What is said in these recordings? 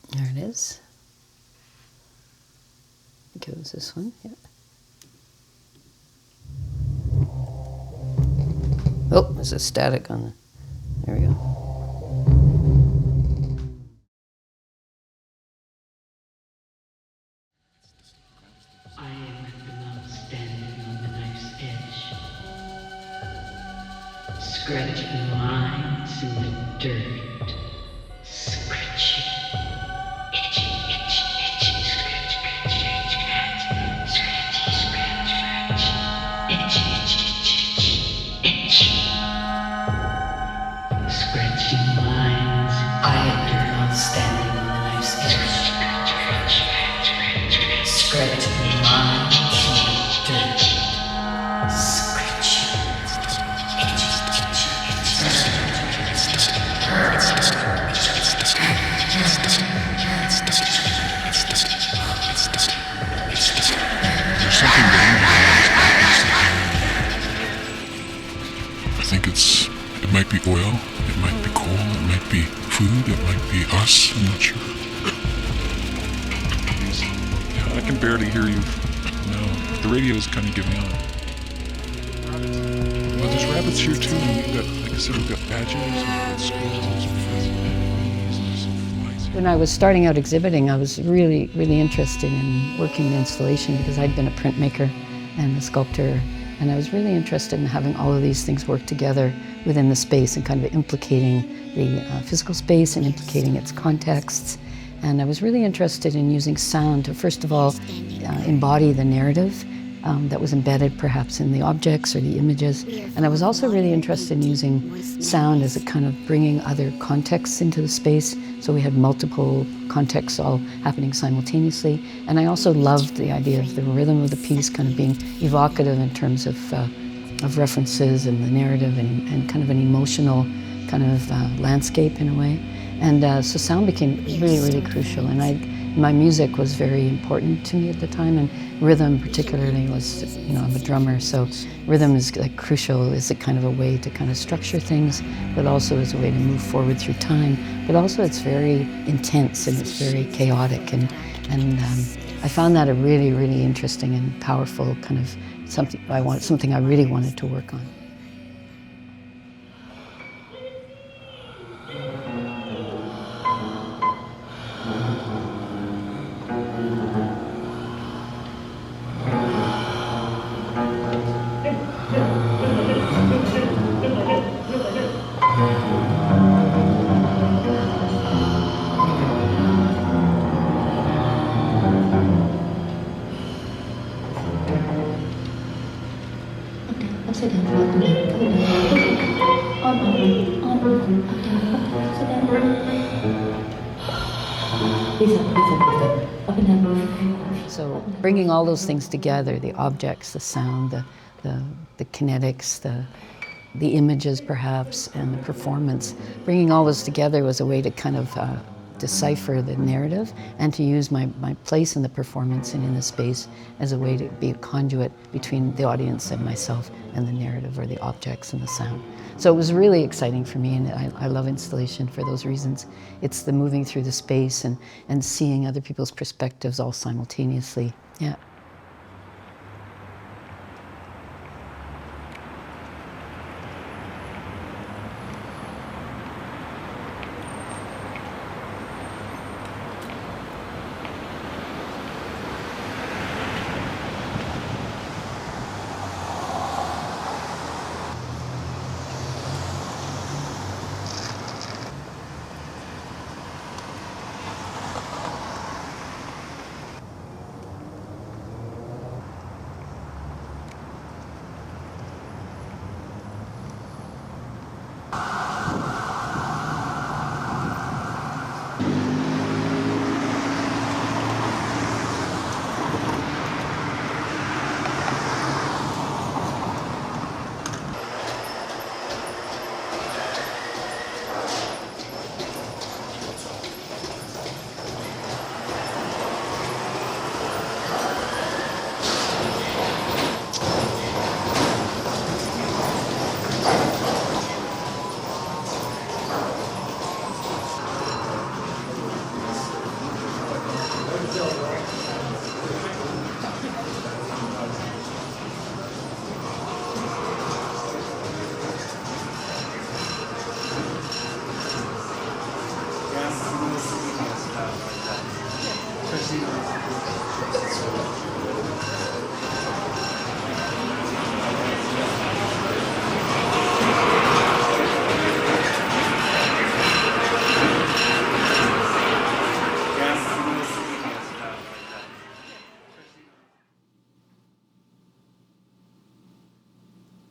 There it is. I think it was this one, yeah. Oh, there's a static on the, there we go. I am at the mouth standing on the knife's edge, scratching lines in the dirt, scratching, itchy, itchy, itchy, scratch, scratch, scratch, scratch, scratchy, scratch, scratch, itchy, itchy, itchy, itchy, scratching lines. I am at the mouth standing on the knife's edge, scratch, scratch, scratch, scratch, scratch, scratching lines in the dirt, scratching, itchy, itchy, There's something going on. I think it might be oil, it might be coal, it might be food, it might be us, I'm not sure. Yeah, I can barely hear you now. The radio is kind of giving out. Well, there's rabbits here too, and we've got, like I said, we've got badgers, we've got squirrels, we've got bees, and there's some flies here. When I was starting out exhibiting, I was really, really interested in working in installation because I'd been a printmaker and a sculptor, and I was really interested in having all of these things work together within the space and kind of implicating the physical space and implicating its contexts. And I was really interested in using sound to, first of all, embody the narrative that was embedded perhaps in the objects or the images. And I was also really interested in using sound as a kind of bringing other contexts into the space. So we had multiple contexts all happening simultaneously. And I also loved the idea of the rhythm of the piece kind of being evocative in terms of references and the narrative and kind of an emotional kind of landscape in a way. And so sound became really, really crucial. And my music was very important to me at the time, and rhythm particularly was, you know, I'm a drummer, so rhythm is like crucial as a kind of a way to kind of structure things, but also as a way to move forward through time. But also it's very intense and it's very chaotic, and I found that a really, really interesting and powerful kind of something I really wanted to work on. So bringing all those things together, the objects, the sound, the kinetics, the images perhaps, and the performance, bringing all those together was a way to kind of decipher the narrative and to use my place in the performance and in the space as a way to be a conduit between the audience and myself and the narrative or the objects and the sound. So it was really exciting for me, and I love installation for those reasons. It's the moving through the space and seeing other people's perspectives all simultaneously. Yeah.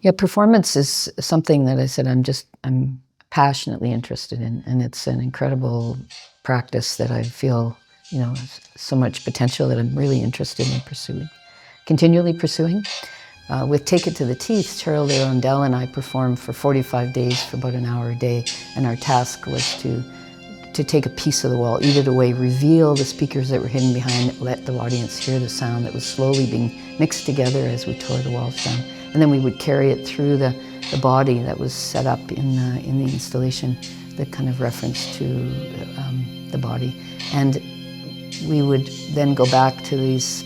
Yeah, performance is something that I said I'm passionately interested in, and it's an incredible practice that I feel, has so much potential that I'm really interested in continually pursuing. With Take It to the Teeth, Cheryl Arundel and I performed for 45 days for about an hour a day, and our task was to take a piece of the wall, eat it away, reveal the speakers that were hidden behind it, let the audience hear the sound that was slowly being mixed together as we tore the walls down. And then we would carry it through the body that was set up in the installation, the kind of reference to the body. And we would then go back to these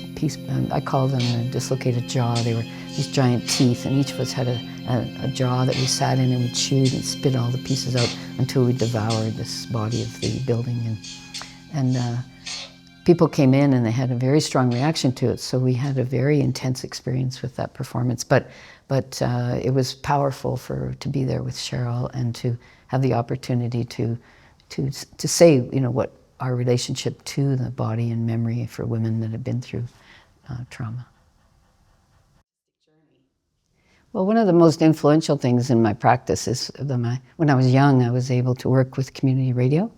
I call them a dislocated jaw. They were these giant teeth, and each of us had a jaw that we sat in and we chewed and spit all the pieces out until we devoured this body of the building. And people came in and they had a very strong reaction to it, so we had a very intense experience with that performance. But it was powerful to be there with Cheryl and to have the opportunity to say, what our relationship to the body and memory for women that have been through trauma. Well, one of the most influential things in my practice is when I was young, I was able to work with community radio,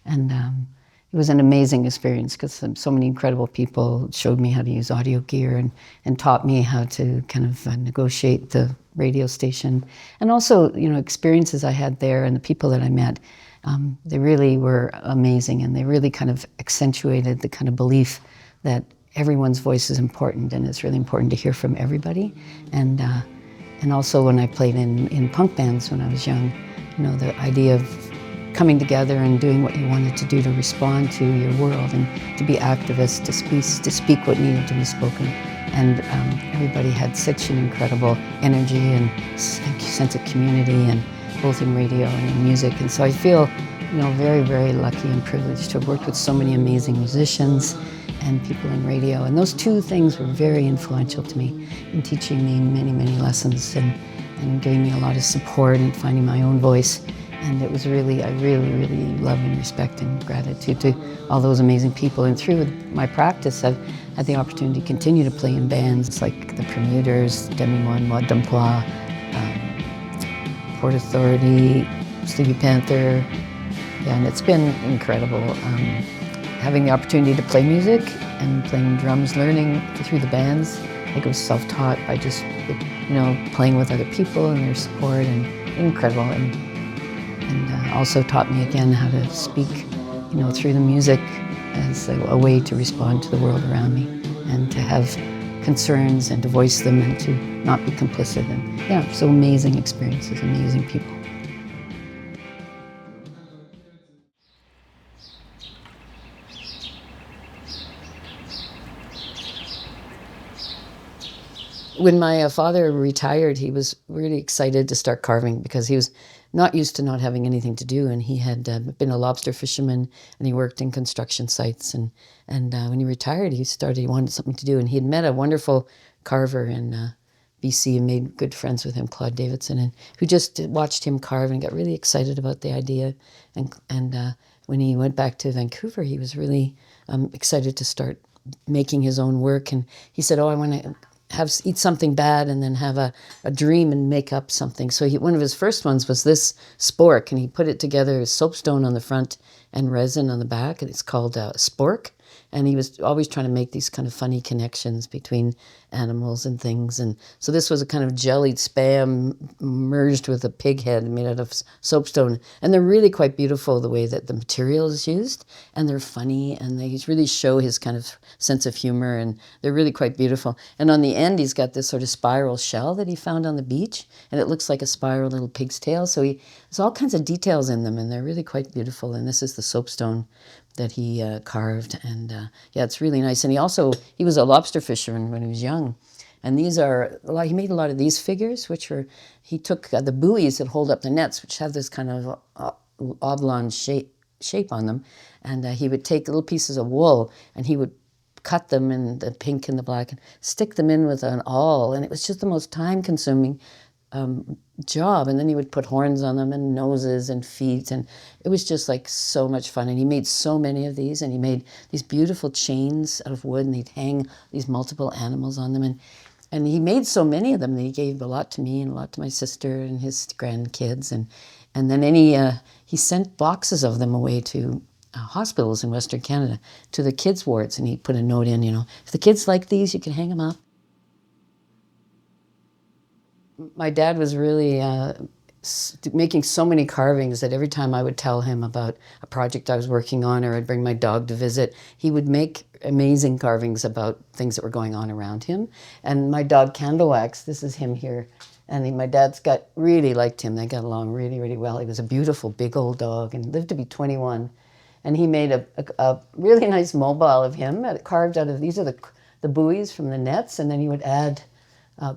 and it was an amazing experience because so many incredible people showed me how to use audio gear and taught me how to kind of negotiate the radio station. And also, experiences I had there and the people that I met, they really were amazing, and they really kind of accentuated the kind of belief that everyone's voice is important, and it's really important to hear from everybody. And also when I played in punk bands when I was young, the idea of coming together and doing what you wanted to do to respond to your world and to be activists, to speak what needed to be spoken. And everybody had such an incredible energy and sense of community, and both in radio and in music. And so I feel, very, very lucky and privileged to have worked with so many amazing musicians and people in radio. And those two things were very influential to me in teaching me many, many lessons and giving me a lot of support in finding my own voice. And it was really, I really, really love and respect and gratitude to all those amazing people. And through my practice, I've had the opportunity to continue to play in bands like the Permuters, Demi-Monde, Maud d'Emploi, Port Authority, Stevie Panther. Yeah, and it's been incredible. Having the opportunity to play music and playing drums, learning through the bands. Like, it was self-taught by just, playing with other people and their support, and incredible. And also taught me again how to speak, through the music as a way to respond to the world around me, and to have concerns and to voice them and to not be complicit. And yeah, so amazing experiences, amazing people. When my father retired, he was really excited to start carving because he was not used to not having anything to do, and he had been a lobster fisherman, and he worked in construction sites, and when he retired, he wanted something to do, and he had met a wonderful carver in BC and made good friends with him, Claude Davidson, and who just watched him carve and got really excited about the idea, and when he went back to Vancouver, he was really excited to start making his own work, and he said, I want to eat something bad and then have a dream and make up something. So one of his first ones was this spork, and he put it together, soapstone on the front and resin on the back, and it's called spork. And he was always trying to make these kind of funny connections between animals and things. And so this was a kind of jellied Spam merged with a pig head made out of soapstone. And they're really quite beautiful, the way that the material is used. And they're funny, and they really show his kind of sense of humor. And they're really quite beautiful. And on the end, he's got this sort of spiral shell that he found on the beach. And it looks like a spiral little pig's tail. So there's all kinds of details in them, and they're really quite beautiful. And this is the soapstone that he carved, and yeah, it's really nice. And he was a lobster fisherman when he was young, and he made a lot of these figures, he took the buoys that hold up the nets, which have this kind of oblong shape on them, and he would take little pieces of wool, and he would cut them in the pink and the black and stick them in with an awl, and it was just the most time-consuming job. And then he would put horns on them and noses and feet, and it was just like so much fun. And he made so many of these, and he made these beautiful chains out of wood, and he'd hang these multiple animals on them. And he made so many of them that he gave a lot to me and a lot to my sister and his grandkids. And then he sent boxes of them away to hospitals in Western Canada, to the kids' wards. And he put a note in, if the kids like these, you can hang them up. My dad was really making so many carvings that every time I would tell him about a project I was working on, or I'd bring my dog to visit, he would make amazing carvings about things that were going on around him. And my dog Candlewax, this is him here, and my dad's really liked him. They got along really, really well. He was a beautiful big old dog and lived to be 21. And he made a really nice mobile of him, carved out of, these are the buoys from the nets, and then he would add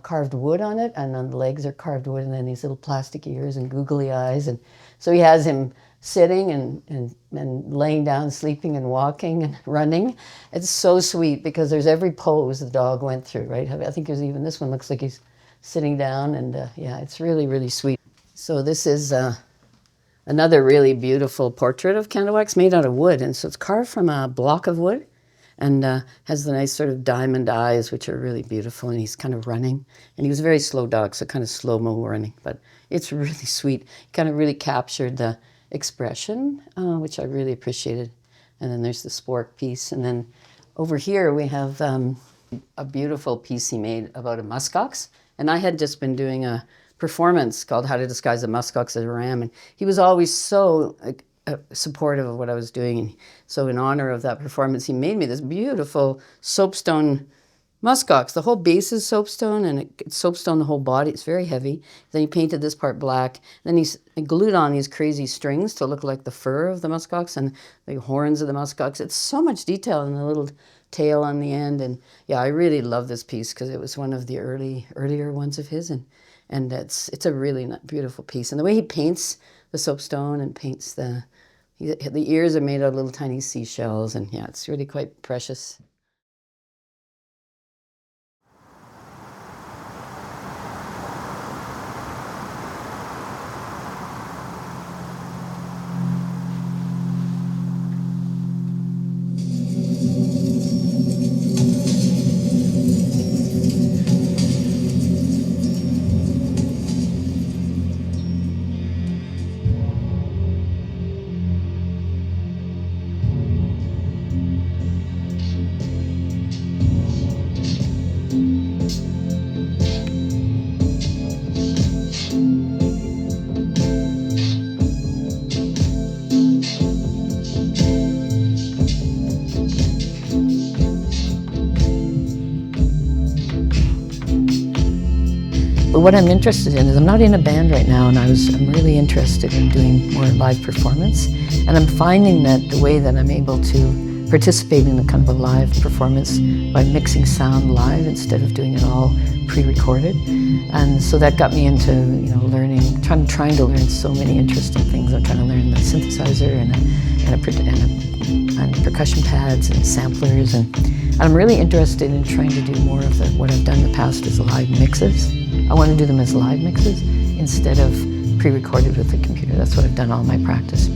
carved wood on it, and on the legs are carved wood, and then these little plastic ears and googly eyes. And so he has him sitting and laying down, sleeping and walking and running. It's so sweet because there's every pose the dog went through, right? I think there's even this one looks like he's sitting down, and yeah, it's really, really sweet. So this is another really beautiful portrait of Candlewax made out of wood, and so it's carved from a block of wood, and has the nice sort of diamond eyes, which are really beautiful, and he's kind of running. And he was a very slow dog, so kind of slow-mo running, but it's really sweet. He kind of really captured the expression, which I really appreciated. And then there's the spork piece. And then over here we have a beautiful piece he made about a muskox. And I had just been doing a performance called How to Disguise a Muskox as a Ram, and he was always so supportive of what I was doing. And so in honor of that performance, he made me this beautiful soapstone muskox. The whole base is soapstone, and it's soapstone the whole body. It's very heavy. Then he painted this part black. Then he glued on these crazy strings to look like the fur of the muskox and the horns of the muskox. It's so much detail in the little tail on the end. And yeah, I really love this piece because it was one of the earlier ones of his, and it's a really beautiful piece. And the way he paints the soapstone and paints the ears are made out of little tiny seashells, and yeah, it's really quite precious. But what I'm interested in is, I'm not in a band right now, and I'm really interested in doing more live performance. And I'm finding that the way that I'm able to participate in a kind of a live performance by mixing sound live instead of doing it all pre-recorded. And so that got me into learning, trying to learn so many interesting things. I'm trying to learn the synthesizer and percussion pads and samplers, and I'm really interested in trying to do more of what I've done in the past as live mixes. I want to do them as live mixes instead of pre-recorded with the computer. That's what I've done all my practice.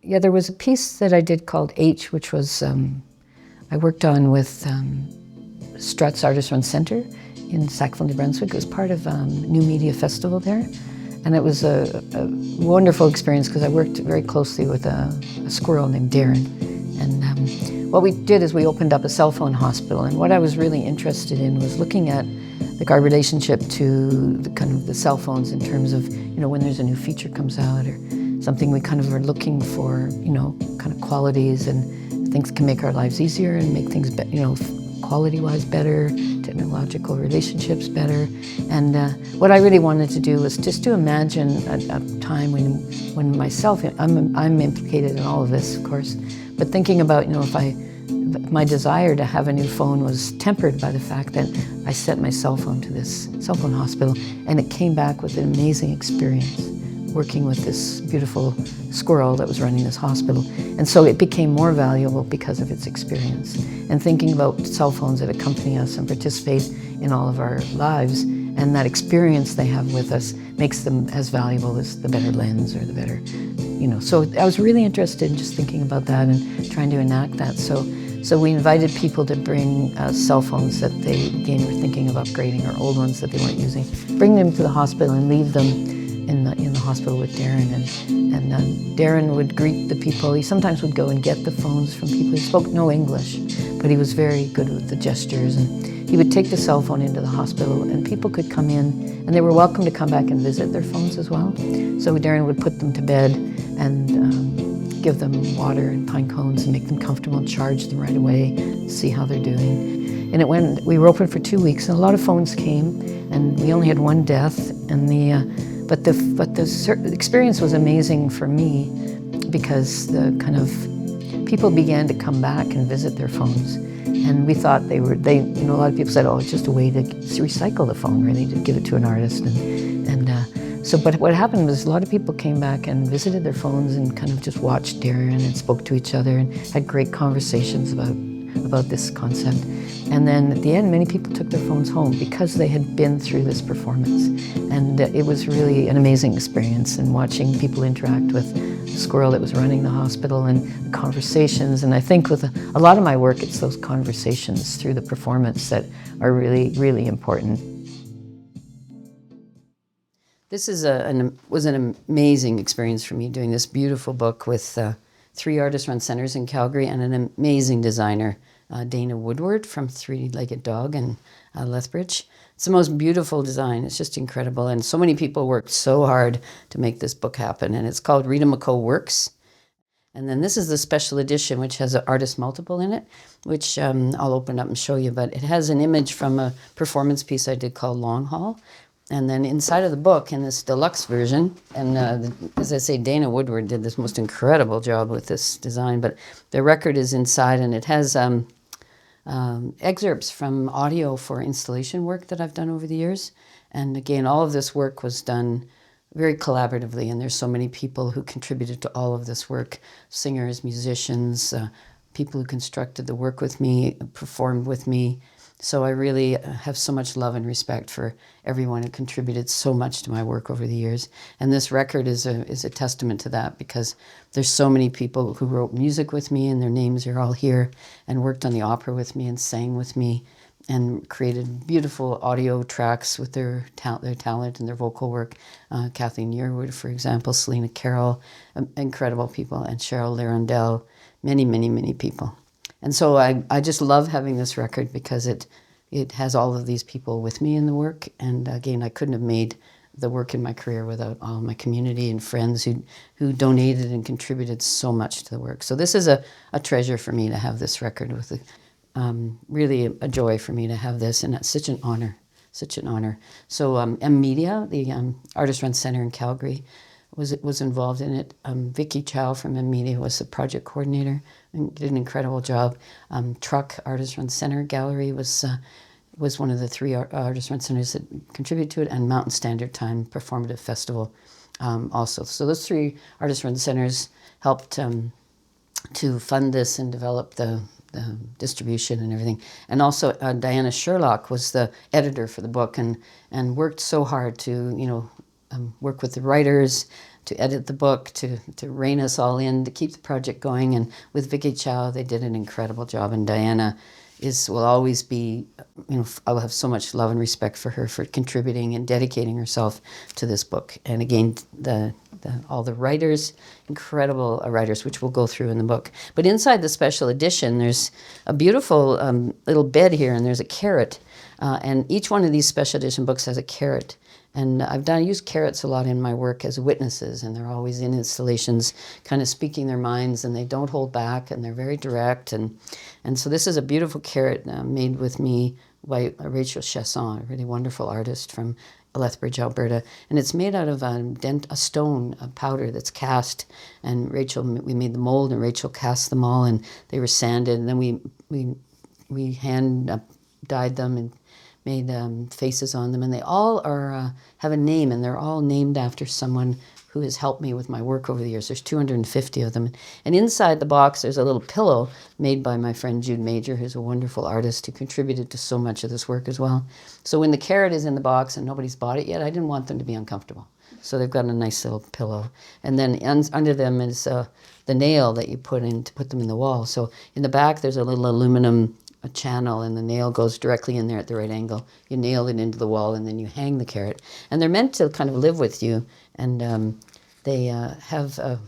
Yeah, there was a piece that I did called H, which was, I worked on with Struts Artist Run Center in Sackville, New Brunswick. It was part of New Media Festival there. And it was a wonderful experience because I worked very closely with a squirrel named Darren. And what we did is we opened up a cell phone hospital. And what I was really interested in was looking at our relationship to the cell phones in terms of, when there's a new feature comes out or something, we kind of are looking for, kind of qualities and things that can make our lives easier and make things, quality-wise better, technological relationships better. And what I really wanted to do was just to imagine a time when myself, I'm implicated in all of this, of course, but thinking about, if my desire to have a new phone was tempered by the fact that I sent my cell phone to this cell phone hospital, and it came back with an amazing experience working with this beautiful squirrel that was running this hospital. And so it became more valuable because of its experience. And thinking about cell phones that accompany us and participate in all of our lives, and that experience they have with us makes them as valuable as the better lens or the better, So I was really interested in just thinking about that and trying to enact that. So we invited people to bring cell phones that they, again, were thinking of upgrading, or old ones that they weren't using, bring them to the hospital and leave them in the hospital with Darren. And Darren would greet the people. He sometimes would go and get the phones from people. He spoke no English, but he was very good with the gestures. And he would take the cell phone into the hospital, and people could come in, and they were welcome to come back and visit their phones as well. So Darren would put them to bed and give them water and pine cones and make them comfortable and charge them right away, see how they're doing. And we were open for 2 weeks, and a lot of phones came, and we only had one death. And but the experience was amazing for me, because the kind of people began to come back and visit their phones. And we thought a lot of people said, oh, it's just a way to recycle the phone, really, to give it to an artist. But what happened was a lot of people came back and visited their phones and kind of just watched Darren and spoke to each other and had great conversations about this concept. And then at the end, many people took their phones home because they had been through this performance. And it was really an amazing experience, and watching people interact with the squirrel that was running the hospital, and the conversations. And I think with a lot of my work, it's those conversations through the performance that are really, really important. This was an amazing experience for me, doing this beautiful book with 3 artist-run centers in Calgary and an amazing designer, Dana Woodward from Three-Legged Dog in Lethbridge. It's the most beautiful design. It's just incredible. And so many people worked so hard to make this book happen. And it's called Rita McKeough Works. And then this is the special edition, which has an artist multiple in it, which I'll open up and show you. But it has an image from a performance piece I did called Long Haul. And then inside of the book, in this deluxe version, and as I say, Dana Woodward did this most incredible job with this design, but the record is inside, and it has excerpts from audio for installation work that I've done over the years. And again, all of this work was done very collaboratively, and there's so many people who contributed to all of this work: singers, musicians, people who constructed the work with me, performed with me. So I really have so much love and respect for everyone who contributed so much to my work over the years. And this record is a testament to that, because there's so many people who wrote music with me, and their names are all here, and worked on the opera with me and sang with me and created beautiful audio tracks with their talent and their vocal work. Kathleen Yearwood, for example, Selena Carroll, incredible people, and Cheryl Larondel, many, many, many people. And so I just love having this record, because it has all of these people with me in the work. And again, I couldn't have made the work in my career without all my community and friends who donated and contributed so much to the work. So this is a treasure for me to have this record, with really a joy for me to have this, and it's such an honor, such an honor. So M Media, the artist-run center in Calgary, was involved in it. Vicky Chow from M Media was the project coordinator and did an incredible job. Truck Artist-Run Center Gallery was one of the 3 artist-run centers that contributed to it, and Mountain Standard Time Performative Festival also. So those 3 artist-run centers helped to fund this and develop the distribution and everything. And also Diana Sherlock was the editor for the book, and worked so hard to work with the writers, to edit the book, to rein us all in, to keep the project going. And with Vicky Chow, they did an incredible job. And Diana will always be, I'll have so much love and respect for her for contributing and dedicating herself to this book. And again, all the writers, incredible writers, which we'll go through in the book. But inside the special edition, there's a beautiful little bed here, and there's a carrot. And each one of these special edition books has a carrot. And I use carrots a lot in my work as witnesses, and they're always in installations kind of speaking their minds, and they don't hold back, and they're very direct. And so this is a beautiful carrot made with me by Rachel Chasson, a really wonderful artist from Lethbridge, Alberta. And it's made out of a stone, a powder that's cast. And we made the mold, and Rachel cast them all, and they were sanded. And then we hand dyed them and made faces on them. And they all have a name, and they're all named after someone who has helped me with my work over the years. There's 250 of them. And inside the box, there's a little pillow made by my friend Jude Major, who's a wonderful artist who contributed to so much of this work as well. So when the carrot is in the box and nobody's bought it yet, I didn't want them to be uncomfortable. So they've got a nice little pillow. And then under them is the nail that you put in to put them in the wall. So in the back, there's a little aluminum channel, and the nail goes directly in there at the right angle. You nail it into the wall, and then you hang the carrot. And they're meant to kind of live with you, and they have a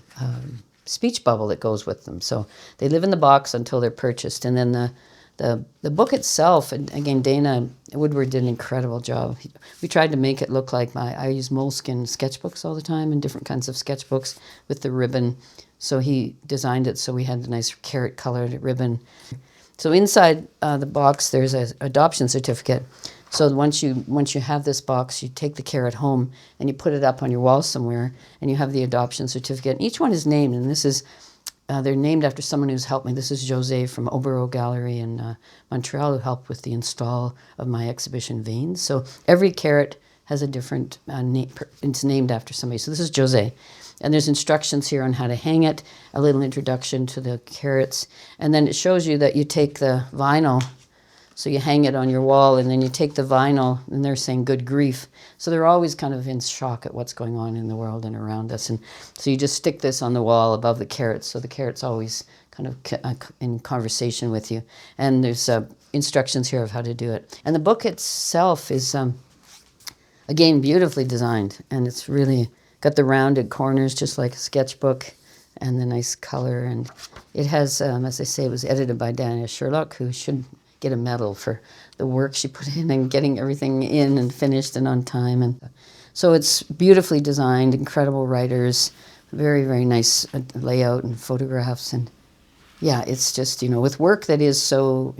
speech bubble that goes with them. So they live in the box until they're purchased. And then the book itself, and again, Dana Woodward did an incredible job. We tried to make it look like I use moleskin sketchbooks all the time, and different kinds of sketchbooks with the ribbon. So he designed it so we had a nice carrot-colored ribbon. So inside the box, there's an adoption certificate. So once you have this box, you take the carrot home and you put it up on your wall somewhere, and you have the adoption certificate. And each one is named, and this is they're named after someone who's helped me. This is Jose from Obero Gallery in Montreal, who helped with the install of my exhibition Veins. So every carrot has a different name. It's named after somebody. So this is Jose. And there's instructions here on how to hang it, a little introduction to the carrots. And then it shows you that you take the vinyl, so you hang it on your wall, and then you take the vinyl, and they're saying good grief. So they're always kind of in shock at what's going on in the world and around us. And so you just stick this on the wall above the carrots, so the carrot's always kind of in conversation with you. And there's instructions here of how to do it. And the book itself is, again, beautifully designed, and it's really got the rounded corners just like a sketchbook, and the nice color. And it has, as I say, it was edited by Dania Sherlock, who should get a medal for the work she put in and getting everything in and finished and on time. And so it's beautifully designed, incredible writers, very, very nice layout and photographs. And yeah, it's just, with work that is so,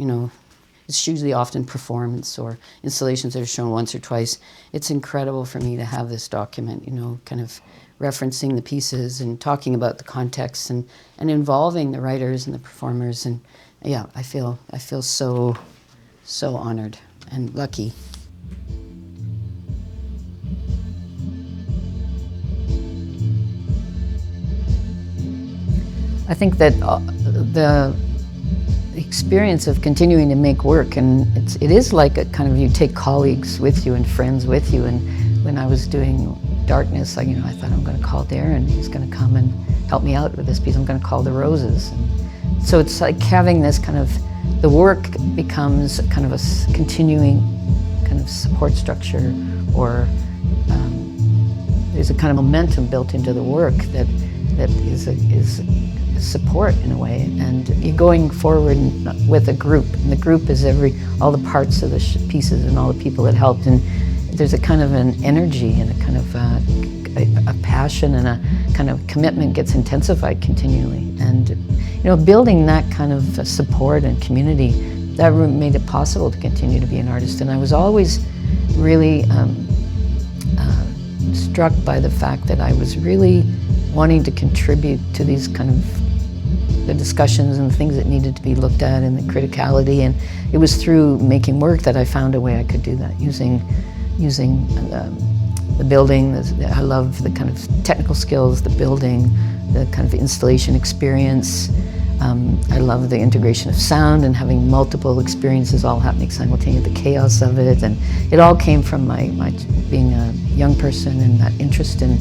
it's usually often performance or installations that are shown once or twice. It's incredible for me to have this document, kind of referencing the pieces and talking about the context and involving the writers and the performers. And yeah, I feel so honored and lucky. I think that the experience of continuing to make work, and it is like a kind of, you take colleagues with you and friends with you. And when I was doing Darkness, I thought, I'm going to call Darren. He's going to come and help me out with this piece. I'm going to call The Roses. And so it's like having this kind of, the work becomes kind of a continuing kind of support structure, or there's a kind of momentum built into the work that is support in a way. And you're going forward with a group, and the group is all the parts of the pieces and all the people that helped. And there's a kind of an energy and a kind of a passion and a kind of commitment gets intensified continually. And building that kind of support and community, that made it possible to continue to be an artist. And I was always really struck by the fact that I was really wanting to contribute to these kind of the discussions and things that needed to be looked at, and the criticality. And it was through making work that I found a way I could do that, using the building. I love the kind of technical skills, the building, the kind of installation experience. I love the integration of sound and having multiple experiences all happening simultaneously, the chaos of it. And it all came from my being a young person and that interest in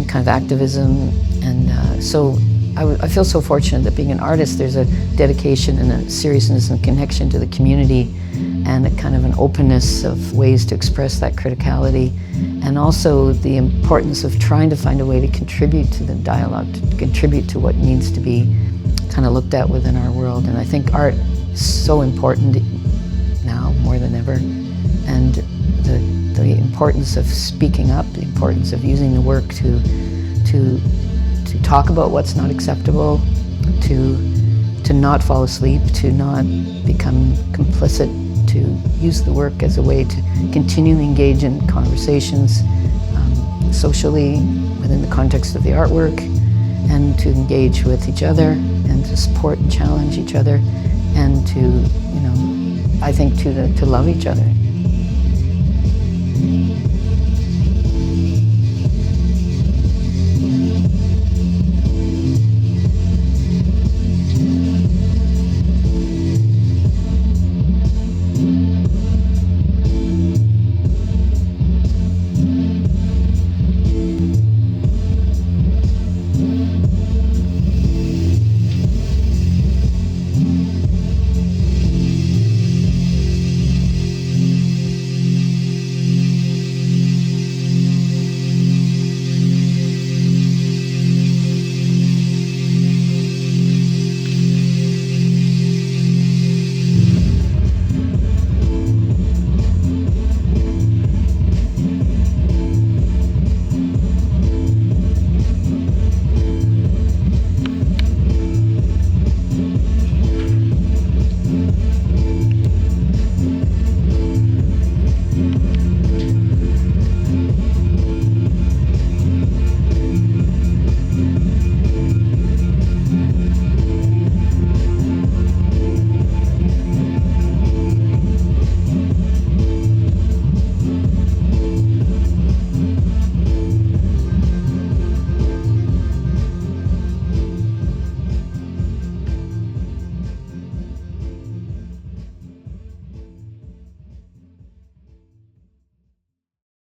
kind of activism. And so I feel so fortunate that being an artist, there's a dedication and a seriousness and connection to the community, and a kind of an openness of ways to express that criticality, and also the importance of trying to find a way to contribute to the dialogue, to contribute to what needs to be kind of looked at within our world. And I think art is so important now more than ever, and the the importance of speaking up, the importance of using the work to talk about what's not acceptable, to not fall asleep, to not become complicit, to use the work as a way to continue to engage in conversations socially within the context of the artwork, and to engage with each other and to support and challenge each other, and to, I think, to love each other.